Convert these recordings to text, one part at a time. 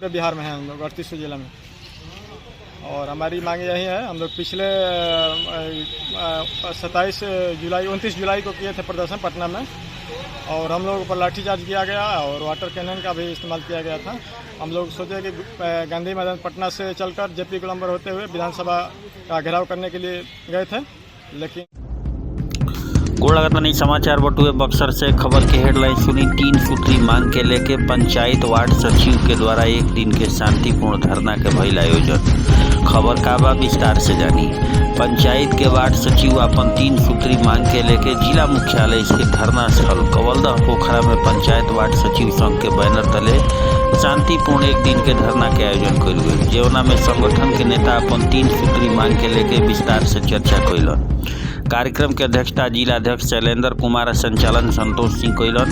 पूरे बिहार में हैं हम लोग 38 जिला में। और हमारी मांग यही है, हम लोग पिछले 29 जुलाई को किए थे प्रदर्शन पटना में, और हम लोगों पर लाठीचार्ज किया गया और वाटर कैनन का भी इस्तेमाल किया गया था। हम लोग सोचे कि गांधी मैदान पटना से चलकर जेपी गोलंबर होते हुए विधानसभा का घेराव करने के लिए गए थे, लेकिन गोड़ागत नहीं समाचार बटुए बक्सर से खबर की हेडलाइन सुनी। 3 सूत्री मांग के लेके पंचायत वार्ड सचिव के द्वारा 1 दिन के शांतिपूर्ण धरना के भइल आयोजन। खबर का बा विस्तार से जानी। पंचायत के वार्ड सचिव अपन 3 सूत्री मांग के लेके जिला मुख्यालय स्थित धरना स्थल कवलदह पोखरा में पंचायत वार्ड सचिव संघ के बैनर तले शांतिपूर्ण 1 दिन के धरना के आयोजन कइल गइल, जेवना में संगठन के नेता अपन 3 सूत्री मांग के लेके विस्तार से चर्चा कइलन। कार्यक्रम के अध्यक्षता जिला अध्यक्ष शैलेंद्र कुमार, संचालन संतोष सिंह कइलन।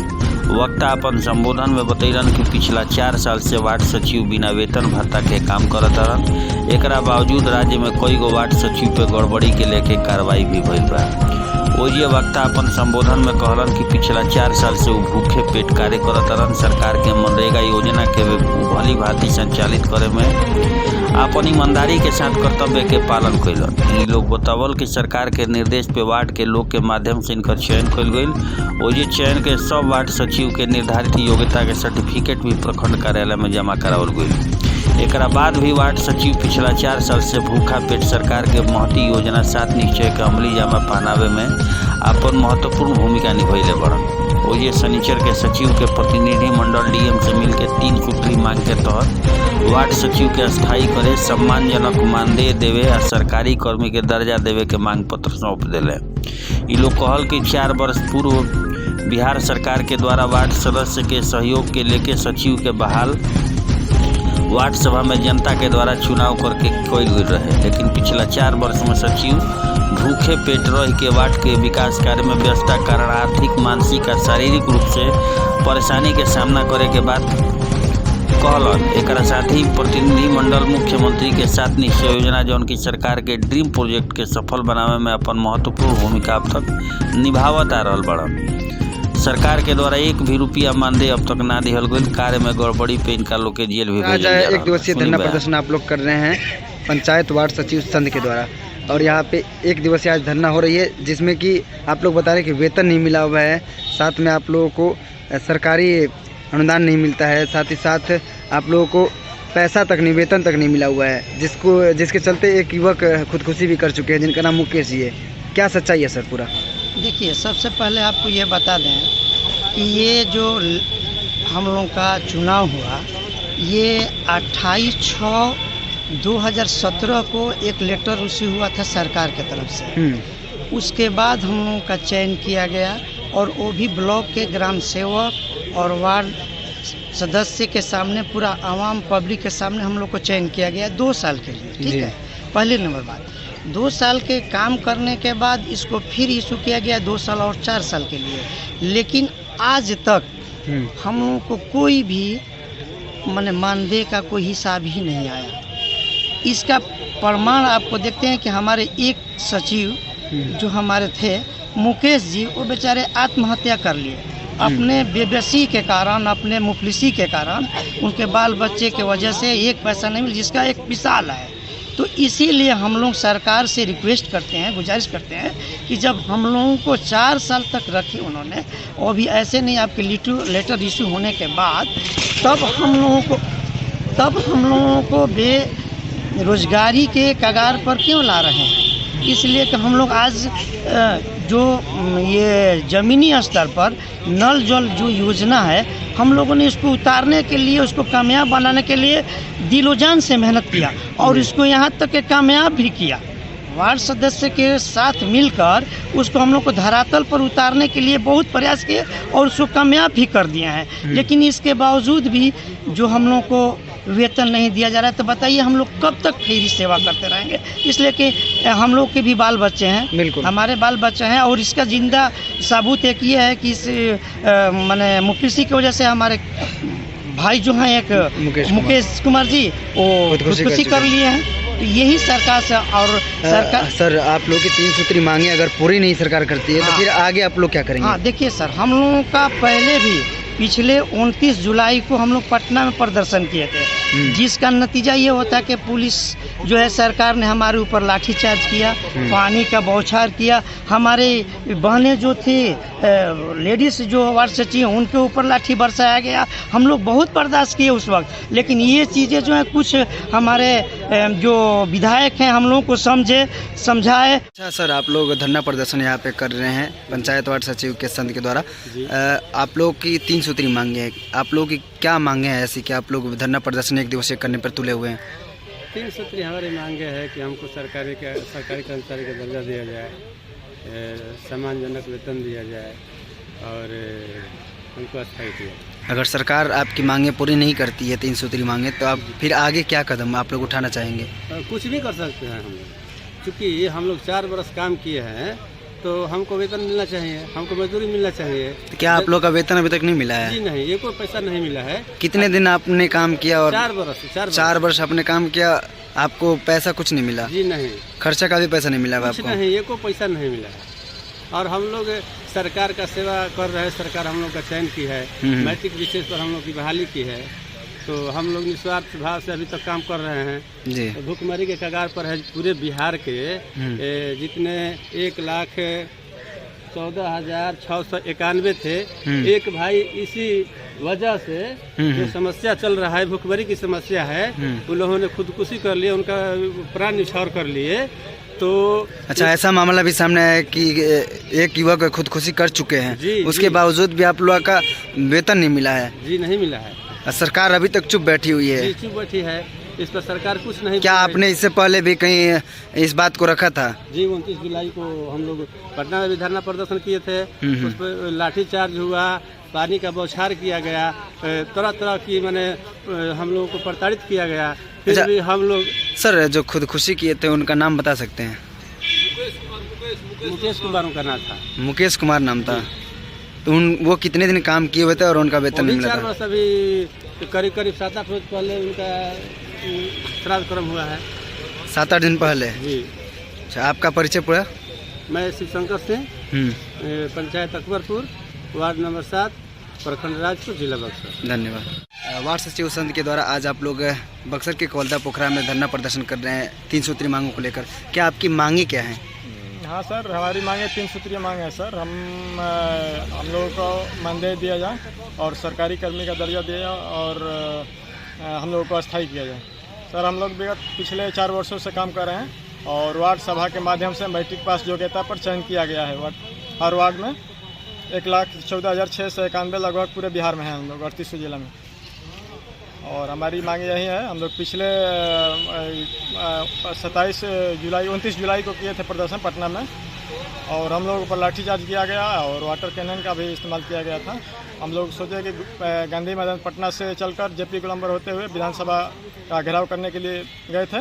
वक्ता अपन संबोधन में बतैलन कि पिछला 4 साल से वार्ड सचिव बिना वेतन भत्ता के काम करत हन। एकरा बावजूद राज्य में कई गो वार्ड सचिव पे गड़बड़ी के लेके कार्रवाई भी भइल बा। ओजे वक्ता अपन संबोधन में कहलन कि पिछला 4 साल से वो भूखे पेट कार्य करत हन। सरकार के मनरेगा योजना के भली भांति संचालित करे में अपन ईमानदारी के साथ कर्तव्य के पालन कैलन। इ लोग बतावल कि सरकार के निर्देश पे वार्ड के लोग के माध्यम से इनकर चयन कइल गइल। ओजे चयन के सब वार्ड सचिव के निर्धारित योग्यता के सर्टिफिकेट भी प्रखंड कार्यालय में जमा करावल गइल। एकरा बाद भी वार्ड सचिव पिछला 4 साल से भूखा पेट सरकार के महती योजना 7 निश्चय के अमली जामा पहनावे में अपन महत्वपूर्ण भूमिका निभैले बड़न। ओजे शनिचर के सचिव के प्रतिनिधि मंडल डीएम से मिलकर 3 सूत्री मांग के तहत वार्ड सचिव के स्थायी करे, सम्मानजनक मानदेय देवे और सरकारी कर्मी के दर्जा देवे के मांग पत्र सौंप दिले। इ लोग कहल कि 4 वर्ष पूर्व बिहार सरकार के द्वारा वार्ड सदस्य के सहयोग के लेके सचिव के बहाल वार्ड सभा में जनता के द्वारा चुनाव करके कइल गइल रहे, लेकिन पिछला 4 वर्ष में सचिव भूखे पेट रह के वार्ड के विकास कार्य में व्यस्तता कारण आर्थिक, मानसिक और शारीरिक रूप से परेशानी के सामना करे के बाद कहलन। एक साथ ही प्रतिनिधि मंडल मुख्यमंत्री के 7 निश्चय योजना जौन की सरकार के ड्रीम प्रोजेक्ट के सफल बनावे में अपन महत्वपूर्ण भूमिका अब तक निभावत आ रहल बड़न। सरकार के द्वारा 1 भी रुपया मानदेय अब तक ना दिहल गइल। कार्य में गड़बड़ी पे इनका लोग के जेल भी भेजल जा रहा है। 1 दिवसीय धरना प्रदर्शन आप लोग कर रहे हैं पंचायत वार्ड सचिव संघ के द्वारा, और यहाँ पे 1 दिवसीय आज धरना हो रही है, जिसमें कि आप लोग बता रहे हैं कि वेतन नहीं मिला हुआ है, साथ में आप लोगों को सरकारी अनुदान नहीं मिलता है, साथ ही साथ आप लोगों को पैसा तक नहीं, वेतन तक नहीं मिला हुआ है, जिसके चलते एक युवक खुदकुशी भी कर चुके हैं जिनका नाम मुकेश जी है। क्या सच्चाई है सर पूरा? देखिए, सबसे पहले आपको ये बता दें कि ये जो हम लोगों का चुनाव हुआ, ये 28/6/2017 को एक लेटर इश्यू हुआ था सरकार के तरफ से। उसके बाद हम लोगों का चयन किया गया, और वो भी ब्लॉक के ग्राम सेवक और वार्ड सदस्य के सामने, पूरा आवाम पब्लिक के सामने हम लोग को चयन किया गया 2 साल के लिए। ठीक है, पहले नंबर बात। 2 साल के काम करने के बाद इसको फिर इशू किया गया 2 साल और 4 साल के लिए, लेकिन आज तक हम लोगों को कोई भी माने मानदेय का कोई हिसाब ही नहीं आया। इसका प्रमाण आपको देखते हैं कि हमारे एक सचिव जो हमारे थे मुकेश जी, वो बेचारे आत्महत्या कर लिए अपने बेबसी के कारण, अपने मुफलिसी के कारण। उनके बाल बच्चे के वजह से 1 पैसा नहीं मिला, जिसका एक मिसाल है। तो इसीलिए हम लोग सरकार से रिक्वेस्ट करते हैं, गुजारिश करते हैं कि जब हम लोगों को 4 साल तक रखे उन्होंने, और भी ऐसे नहीं आपके लेटर इशू होने के बाद, तब हम लोगों को बेरोजगारी के कगार पर क्यों ला रहे हैं? इसलिए कि हम लोग आज जो ये ज़मीनी स्तर पर नल जल जो योजना है, हम लोगों ने इसको उतारने के लिए, उसको कामयाब बनाने के लिए दिलो जान से मेहनत किया, और इसको यहाँ तक के कामयाब भी किया। वार्ड सदस्य के साथ मिलकर उसको हम लोग को धरातल पर उतारने के लिए बहुत प्रयास किए, और उसको कामयाब भी कर दिए हैं। लेकिन इसके बावजूद भी जो हम लोग को वेतन नहीं दिया जा रहा है, तो बताइए हम लोग कब तक फेरी सेवा करते रहेंगे? इसलिए कि हम लोग के भी बाल बच्चे हैं, हमारे बाल बच्चे हैं, और इसका जिंदा सबूत एक ये है कि इस माने मुफलिसी की वजह से हमारे भाई जो हैं, एक मुकेश कुमार जी, वो खुदकुशी कर लिए हैं। तो यही सरकार से, और सरकार सर आप लोग की 3 सूत्री मांगे अगर पूरी नहीं सरकार करती है, तो फिर आगे आप लोग क्या करेंगे? हाँ, देखिए सर, हम लोगों का पहले भी पिछले 29 जुलाई को हम लोग पटना में प्रदर्शन किए थे, जिसका नतीजा ये होता है कि पुलिस जो है सरकार ने हमारे ऊपर लाठीचार्ज किया, पानी का बौछार किया, हमारे बहनें जो थी लेडीज़ जो वार्ड सचिव उनके ऊपर लाठी बरसाया गया। हम लोग बहुत बर्दाश्त किए उस वक्त, लेकिन ये चीज़ें जो है कुछ हमारे जो विधायक हैं हम लोगों को समझाए। अच्छा सर, आप लोग धरना प्रदर्शन यहाँ पे कर रहे हैं पंचायत वार्ड सचिव के संघ के द्वारा। आप लोग की 3 सूत्री मांगे हैं, आप लोगों की क्या मांगे हैं ऐसी कि आप लोग धरना प्रदर्शन 1 दिवसीय करने पर तुले हुए हैं? 3 सूत्री हमारी मांगे है कि हमको सरकारी कर्मचारी का दर्जा दिया जाए, सम्मानजनक वेतन दिया जाए और उनको स्थायी किया। अगर सरकार आपकी मांगे पूरी नहीं करती है 3 सूत्री मांगे, तो आप फिर आगे क्या कदम आप लोग उठाना चाहेंगे? कुछ भी कर सकते हैं हम लोग, क्योंकि हम लोग 4 बरस काम किए हैं तो हमको वेतन मिलना चाहिए, हमको मजदूरी मिलना चाहिए। तो क्या आप लोग का वेतन अभी तक नहीं मिला है? जी नहीं, ये कोई पैसा नहीं मिला है। कितने दिन आपने काम किया? और 4 बरस 4 वर्ष आपने काम किया, आपको पैसा कुछ नहीं मिला? जी नहीं, खर्चा का भी पैसा नहीं मिला कुछ आपको? नहीं, ये कोई पैसा नहीं मिला है। और हम लोग सरकार का सेवा कर रहे हैं, सरकार हम लोग का चयन की है, मैट्रिक विशेष पर हम लोग की बहाली की है, तो हम लोग निस्वार्थ भाव से अभी तक काम कर रहे हैं जी। तो भूखमरी के कगार पर है पूरे बिहार के जितने 1,14,691 थे। एक भाई इसी वजह से जो समस्या चल रहा है, भूखमरी की समस्या है, उन लोगों ने खुदकुशी कर लिया, उनका प्राण न्यौछावर कर लिए। तो अच्छा, ऐसा मामला भी सामने आया कि एक युवक खुदकुशी कर चुके हैं, उसके बावजूद भी आप लोगों का वेतन नहीं मिला है? जी नहीं मिला है। सरकार अभी तक चुप बैठी हुई है? चुप बैठी है, इस पर सरकार कुछ नहीं। क्या आपने इससे पहले भी कहीं इस बात को रखा था? जी, 29 जुलाई को हम लोग पटना में भी धरना प्रदर्शन किए थे, उस पर लाठीचार्ज हुआ, पानी का बौछार किया गया, तरह तरह की मैंने हम लोगों को प्रताड़ित किया गया। फिर भी हम लोग सर जो खुदकुशी किए थे उनका नाम बता सकते हैं? मुकेश कुमार उनका नाम था। मुकेश कुमार नाम था। तो वो कितने दिन काम किए हुए थे और उनका वेतन नहीं मिला था? 4 वर्ष अभी करीब 7-8 रोज पहले उनका श्राद्ध कर्म हुआ है। 7-8 दिन पहले? जी। अच्छा, आपका परिचय पूरा? मैं शिवशंकर सिंह, पंचायत अकबरपुर, वार्ड नंबर 7, प्रखंड राजपुर, जिला बक्सर। धन्यवाद। वार्ड सचिव संघ के द्वारा आज आप लोग बक्सर के कौलदा पोखरा में धरना प्रदर्शन कर रहे हैं 3 सूत्री मांगों को लेकर। क्या आपकी मांगे क्या हैं? हाँ सर, हमारी मांगे 3 सूत्रीय मांग है सर। हम लोगों को मानदेय दिया जाए और सरकारी कर्मी का दर्जा दिया जाए और हम लोगों को अस्थायी किया जाए। सर, हम लोग विगत पिछले 4 वर्षों से काम कर रहे हैं और वार्ड सभा के माध्यम से मैट्रिक पास योग्यता पर चयन किया गया है। हर वार्ड में 1,14,691 लगभग पूरे बिहार में हैं हम लोग 38 जिला में। और हमारी मांग यही है, हम लोग पिछले 29 जुलाई को किए थे प्रदर्शन पटना में और हम लोगों पर लाठीचार्ज किया गया और वाटर कैनन का भी इस्तेमाल किया गया था। हम लोग सोचे कि गांधी मैदान पटना से चलकर जेपी गोलंबर होते हुए विधानसभा का घेराव करने के लिए गए थे,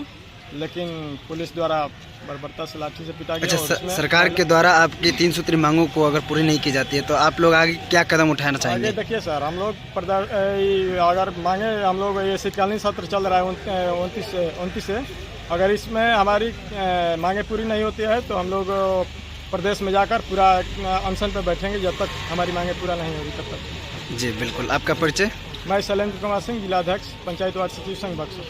लेकिन पुलिस द्वारा बर्बरता से लाठी से पिटा गया। अच्छा, सरकार के द्वारा आपकी 3 सूत्री मांगों को अगर पूरी नहीं की जाती है तो आप लोग आगे क्या कदम उठाना चाहेंगे? आगे देखिए सर, हम लोग अगर मांगे, हम लोग ये शीतकालीन सत्र चल रहा है 29 से, अगर इसमें हमारी मांगे पूरी नहीं होती है तो हम लोग प्रदेश में जाकर पूरा अनशन पर बैठेंगे जब तक हमारी मांगे पूरा नहीं होगी तब तक। जी बिल्कुल। आपका परिचय? मैं शैलेंद्र कुमार सिंह, जिलाध्यक्ष पंचायत वार्ड सचिव संघ बक्सर।